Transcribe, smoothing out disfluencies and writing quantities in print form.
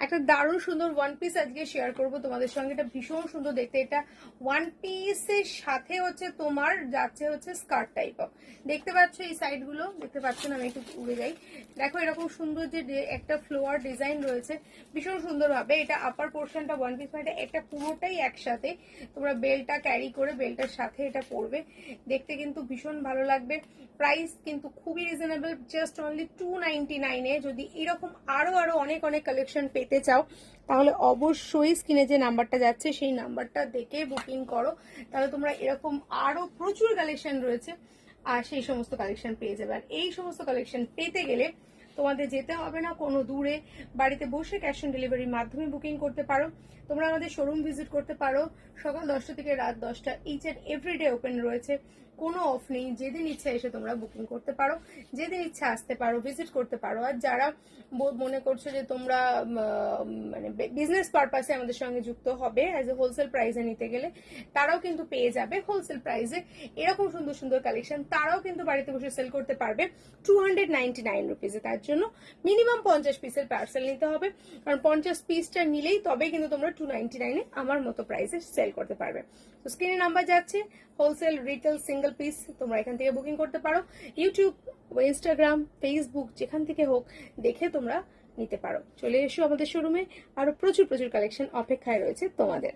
একটা দারুণ সুন্দর ওয়ান পিস আজকে শেয়ার করব তোমাদের সঙ্গে। এটা ভীষণ সুন্দর দেখতে। এটা ওয়ান পিসের সাথে হচ্ছে তোমার যাচ্ছে হচ্ছে স্কার্ট টাইপ অফ। দেখতে পাচ্ছ এই সাইড গুলো, দেখতে পাচ্ছ না? আমি একটু উড়ে যাই। দেখো এরকম সুন্দর যে একটা ফ্লোয়ার ডিজাইন রয়েছে ভীষণ সুন্দর ভাবে। এটা আপার পোর্শনটা ওয়ান পিস, মানে এটা পুরোটাই একসাথে। তোমরা বেলটা ক্যারি করে বেলটার সাথে এটা পরবে, দেখতে কিন্তু ভীষণ ভালো লাগবে। প্রাইস কিন্তু খুবই রিজনেবল, জাস্ট অনলি 299 এ। যদি এরকম আরো আরো অনেক অনেক কালেকশন পেতে চাও তাহলে অবশ্যই স্ক্রিনে যে নাম্বারটা যাচ্ছে সেই নাম্বারটা দেখে বুকিং করো, তাহলে তোমরা এরকম আরো প্রচুর কালেকশন রয়েছে আর সেই সমস্ত কালেকশন পেয়ে যাবে। আর এই সমস্ত কালেকশন পেতে গেলে তোমাদের যেতে হবে না কোনো দূরে, বাড়িতে বসে ক্যাশ অন ডেলিভারির মাধ্যমে বুকিং করতে পারো। তোমরা আমাদের শোরুম ভিজিট করতে পারো, সকাল 10টা থেকে রাত 10টা, ইচ অ্যান্ড এভরিডে ওপেন রয়েছে, কোনো অফ নেই। যেদিন ইচ্ছা এসে তোমরা বুকিং করতে পারো, যেদিন ইচ্ছা আসতে পারো, ভিজিট করতে পারো। আর যারা মনে করছো যে তোমরা মানে বিজনেস পারপাসে আমাদের সঙ্গে যুক্ত হবে অ্যাজ এ হোলসেল প্রাইসে নিতে গেলে, তারাও কিন্তু পেয়ে যাবে হোলসেল প্রাইসে এরকম সুন্দর সুন্দর কালেকশন। তারাও কিন্তু বাড়িতে বসে সেল করতে পারবে 299 রুপিসে। তার জন্য মিনিমাম 50 পিসের পার্সেল নিতে হবে, কারণ 50 পিসটা নিলেই তবে কিন্তু তোমরা 299 আমার মতো প্রাইসে সেল করতে পারবে। তো স্ক্রিনে নাম্বার যাচ্ছে, হোলসেল, রিটেল, সিঙ্গেল পিস তোমরা এখান থেকে বুকিং করতে পারো। ইউটিউব, ইনস্টাগ্রাম, ফেসবুক যেখান থেকে হোক দেখে তোমরা নিতে পারো। চলে এসো আমাদের শোরুমে, আরো প্রচুর প্রচুর কালেকশন অপেক্ষায় রয়েছে তোমাদের।